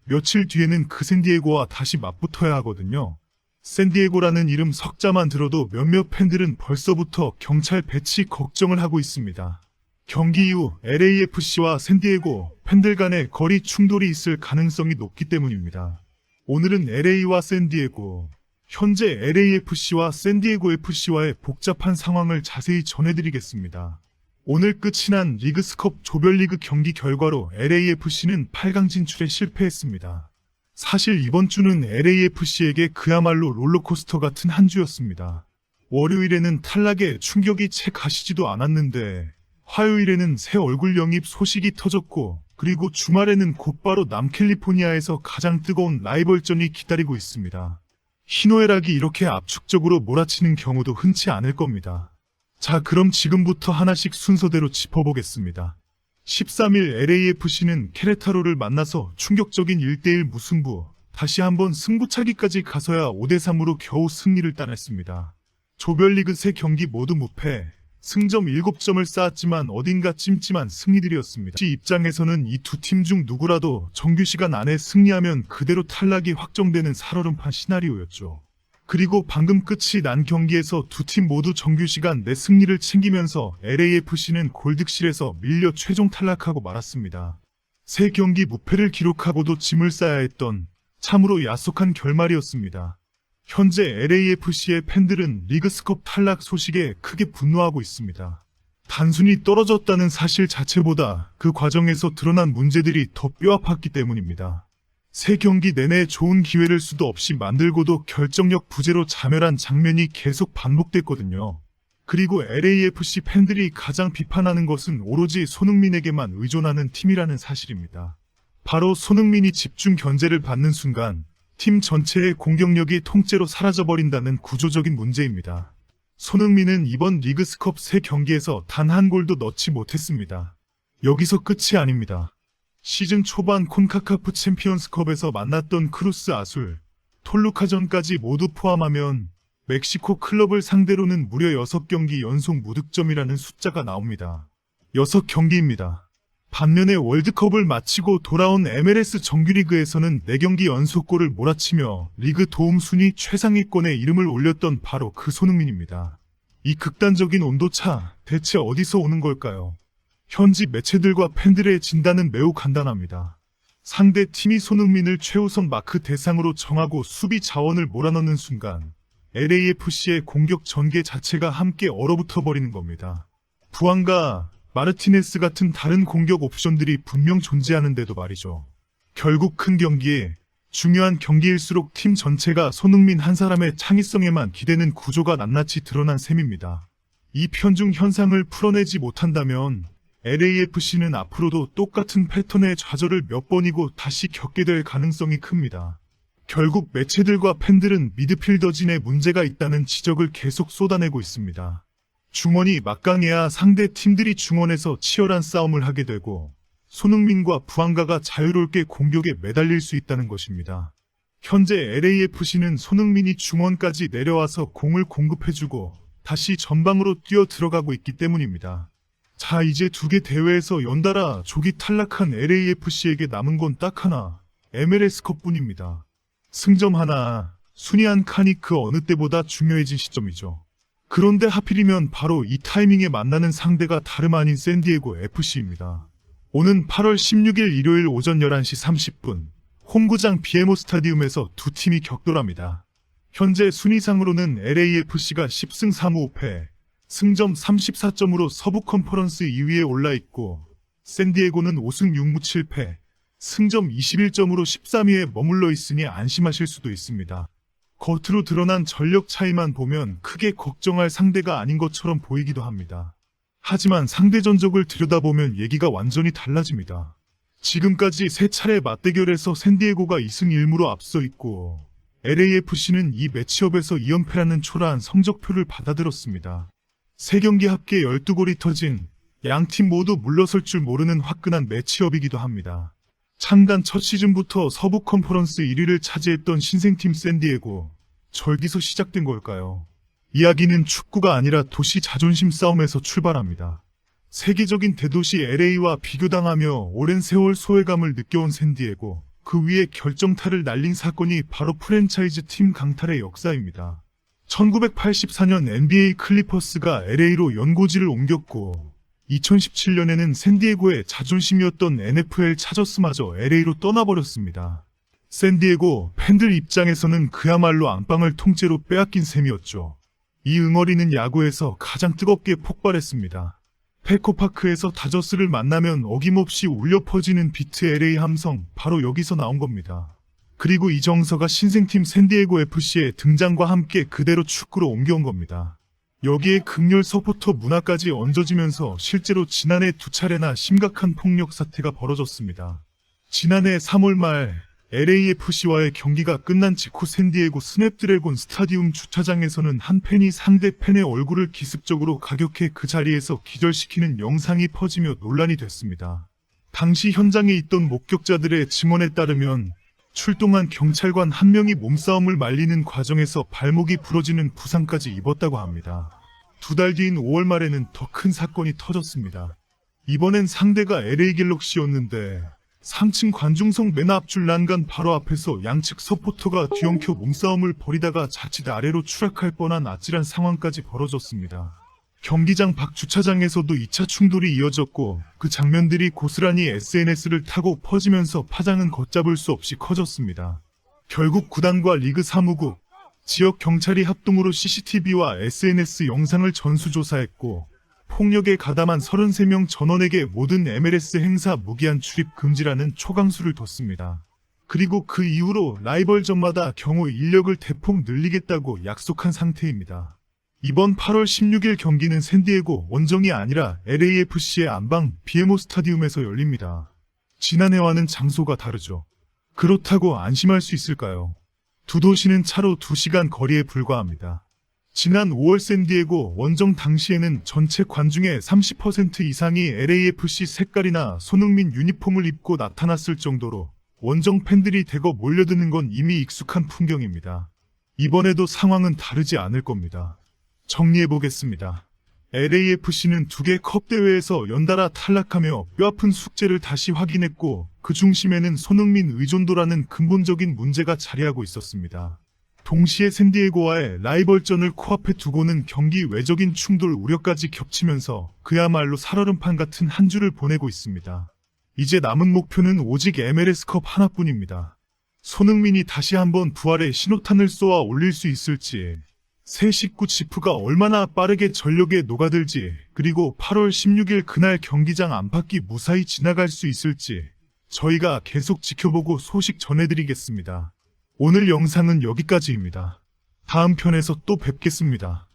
며칠 뒤에는 그 샌디에고와 다시 맞붙어야 하거든요. 샌디에고라는 이름 석자만 들어도 몇몇 팬들은 벌써부터 경찰 배치 걱정을 하고 있습니다. 경기 이후 LAFC와 샌디에고 팬들 간의 거리 충돌이 있을 가능성이 높기 때문입니다. 오늘은 LA와 샌디에고, 현재 LAFC와 샌디에고 FC와의 복잡한 상황을 자세히 전해드리겠습니다. 오늘 끝이 난 리그스컵 조별리그 경기 결과로 LAFC는 8강 진출에 실패했습니다. 사실 이번 주는 LAFC에게 그야말로 롤러코스터 같은 한 주였습니다. 월요일에는 탈락에 충격이 채 가시지도 않았는데 화요일에는 새 얼굴 영입 소식이 터졌고 그리고 주말에는 곧바로 남캘리포니아에서 가장 뜨거운 라이벌전이 기다리고 있습니다. 희노애락이 이렇게 압축적으로 몰아치는 경우도 흔치 않을 겁니다. 자, 그럼 지금부터 하나씩 순서대로 짚어보겠습니다. 13일 LAFC는 케레타로를 만나서 충격적인 1대1 무승부, 다시 한번 승부차기까지 가서야 5대3으로 겨우 승리를 따냈습니다. 조별리그 3경기 모두 무패, 승점 7점을 쌓았지만 어딘가 찜찜한 승리들이었습니다. 입장에서는 이 두 팀 중 누구라도 정규 시간 안에 승리하면 그대로 탈락이 확정되는 살얼음판 시나리오였죠. 그리고 방금 끝이 난 경기에서 두 팀 모두 정규 시간 내 승리를 챙기면서 LAFC는 골득실에서 밀려 최종 탈락하고 말았습니다. 3경기 무패를 기록하고도 짐을 싸야 했던 참으로 야속한 결말이었습니다. 현재 LAFC의 팬들은 리그스컵 탈락 소식에 크게 분노하고 있습니다. 단순히 떨어졌다는 사실 자체보다 그 과정에서 드러난 문제들이 더 뼈아팠기 때문입니다. 3경기 내내 좋은 기회를 수도 없이 만들고도 결정력 부재로 자멸한 장면이 계속 반복됐거든요. 그리고 LAFC 팬들이 가장 비판하는 것은 오로지 손흥민에게만 의존하는 팀이라는 사실입니다. 바로 손흥민이 집중 견제를 받는 순간 팀 전체의 공격력이 통째로 사라져버린다는 구조적인 문제입니다. 손흥민은 이번 리그스컵 3경기에서 단 한 골도 넣지 못했습니다. 여기서 끝이 아닙니다. 시즌 초반 콘카카프 챔피언스컵에서 만났던 크루스 아술, 톨루카전까지 모두 포함하면 멕시코 클럽을 상대로는 무려 6경기 연속 무득점이라는 숫자가 나옵니다. 6경기입니다. 반면에 월드컵을 마치고 돌아온 MLS 정규리그에서는 4경기 연속골을 몰아치며 리그 도움 순위 최상위권에 이름을 올렸던 바로 그 손흥민입니다. 이 극단적인 온도차 대체 어디서 오는 걸까요? 현지 매체들과 팬들의 진단은 매우 간단합니다. 상대 팀이 손흥민을 최우선 마크 대상으로 정하고 수비 자원을 몰아넣는 순간 LAFC의 공격 전개 자체가 함께 얼어붙어 버리는 겁니다. 부안과 마르티네스 같은 다른 공격 옵션들이 분명 존재하는데도 말이죠. 결국 큰 경기에 중요한 경기일수록 팀 전체가 손흥민 한 사람의 창의성에만 기대는 구조가 낱낱이 드러난 셈입니다. 이 편중 현상을 풀어내지 못한다면 LAFC는 앞으로도 똑같은 패턴의 좌절을 몇 번이고 다시 겪게 될 가능성이 큽니다. 결국 매체들과 팬들은 미드필더진에 문제가 있다는 지적을 계속 쏟아내고 있습니다. 중원이 막강해야 상대 팀들이 중원에서 치열한 싸움을 하게 되고 손흥민과 부안가가 자유롭게 공격에 매달릴 수 있다는 것입니다. 현재 LAFC는 손흥민이 중원까지 내려와서 공을 공급해주고 다시 전방으로 뛰어 들어가고 있기 때문입니다. 자, 이제 2개 대회에서 연달아 조기 탈락한 LAFC에게 남은 건 딱 하나, MLS컵 뿐입니다. 승점 하나, 순위 한 칸이 그 어느 때보다 중요해진 시점이죠. 그런데 하필이면 바로 이 타이밍에 만나는 상대가 다름 아닌 샌디에고 FC입니다. 오는 8월 16일 일요일 오전 11시 30분, 홈구장 BMO 스타디움에서 두 팀이 격돌합니다. 현재 순위상으로는 LAFC가 10승 3무 5패, 승점 34점으로 서부 컨퍼런스 2위에 올라있고 샌디에고는 5승 6무 7패, 승점 21점으로 13위에 머물러 있으니 안심하실 수도 있습니다. 겉으로 드러난 전력 차이만 보면 크게 걱정할 상대가 아닌 것처럼 보이기도 합니다. 하지만 상대 전적을 들여다보면 얘기가 완전히 달라집니다. 지금까지 3차례 맞대결에서 샌디에고가 2승 1무로 앞서 있고 LAFC는 이 매치업에서 2연패라는 초라한 성적표를 받아들었습니다. 3경기 합계 12골이 터진 양팀 모두 물러설 줄 모르는 화끈한 매치업이기도 합니다. 창단 첫 시즌부터 서부 컨퍼런스 1위를 차지했던 신생팀 샌디에고, 절기서 시작된 걸까요? 이야기는 축구가 아니라 도시 자존심 싸움에서 출발합니다. 세계적인 대도시 LA와 비교당하며 오랜 세월 소외감을 느껴온 샌디에고, 그 위에 결정타를 날린 사건이 바로 프랜차이즈 팀 강탈의 역사입니다. 1984년 NBA 클리퍼스가 LA로 연고지를 옮겼고 2017년에는 샌디에고의 자존심이었던 NFL 차저스마저 LA로 떠나버렸습니다. 샌디에고 팬들 입장에서는 그야말로 안방을 통째로 빼앗긴 셈이었죠. 이 응어리는 야구에서 가장 뜨겁게 폭발했습니다. 페코파크에서 다저스를 만나면 어김없이 울려 퍼지는 비트 LA 함성, 바로 여기서 나온 겁니다. 그리고 이정서가 신생팀 샌디에고 FC의 등장과 함께 그대로 축구로 옮겨온 겁니다. 여기에 극렬 서포터 문화까지 얹어지면서 실제로 지난해 2차례나 심각한 폭력 사태가 벌어졌습니다. 지난해 3월 말 LAFC와의 경기가 끝난 직후 샌디에고 스냅드래곤 스타디움 주차장에서는 한 팬이 상대 팬의 얼굴을 기습적으로 가격해 그 자리에서 기절시키는 영상이 퍼지며 논란이 됐습니다. 당시 현장에 있던 목격자들의 증언에 따르면 출동한 경찰관 한 명이 몸싸움을 말리는 과정에서 발목이 부러지는 부상까지 입었다고 합니다. 2달 뒤인 5월 말에는 더 큰 사건이 터졌습니다. 이번엔 상대가 LA 갤럭시였는데 3층 관중석 맨 앞줄 난간 바로 앞에서 양측 서포터가 뒤엉켜 몸싸움을 벌이다가 자칫 아래로 추락할 뻔한 아찔한 상황까지 벌어졌습니다. 경기장 밖 주차장에서도 2차 충돌이 이어졌고 그 장면들이 고스란히 SNS를 타고 퍼지면서 파장은 걷잡을 수 없이 커졌습니다. 결국 구단과 리그 사무국, 지역 경찰이 합동으로 CCTV와 SNS 영상을 전수조사했고 폭력에 가담한 33명 전원에게 모든 MLS 행사 무기한 출입 금지라는 초강수를 뒀습니다. 그리고 그 이후로 라이벌전마다 경호 인력을 대폭 늘리겠다고 약속한 상태입니다. 이번 8월 16일 경기는 샌디에고 원정이 아니라 LAFC의 안방 BMO 스타디움에서 열립니다. 지난해와는 장소가 다르죠. 그렇다고 안심할 수 있을까요? 두 도시는 차로 2시간 거리에 불과합니다. 지난 5월 샌디에고 원정 당시에는 전체 관중의 30% 이상이 LAFC 색깔이나 손흥민 유니폼을 입고 나타났을 정도로 원정 팬들이 대거 몰려드는 건 이미 익숙한 풍경입니다. 이번에도 상황은 다르지 않을 겁니다. 정리해보겠습니다. LAFC는 2개 컵 대회에서 연달아 탈락하며 뼈아픈 숙제를 다시 확인했고 그 중심에는 손흥민 의존도라는 근본적인 문제가 자리하고 있었습니다. 동시에 샌디에고와의 라이벌전을 코앞에 두고는 경기 외적인 충돌 우려까지 겹치면서 그야말로 살얼음판 같은 한 주를 보내고 있습니다. 이제 남은 목표는 오직 MLS컵 하나뿐입니다. 손흥민이 다시 한번 부활의 신호탄을 쏘아 올릴 수 있을지, 새 식구 지프가 얼마나 빠르게 전력에 녹아들지, 그리고 8월 16일 그날 경기장 안팎이 무사히 지나갈 수 있을지 저희가 계속 지켜보고 소식 전해드리겠습니다. 오늘 영상은 여기까지입니다. 다음 편에서 또 뵙겠습니다.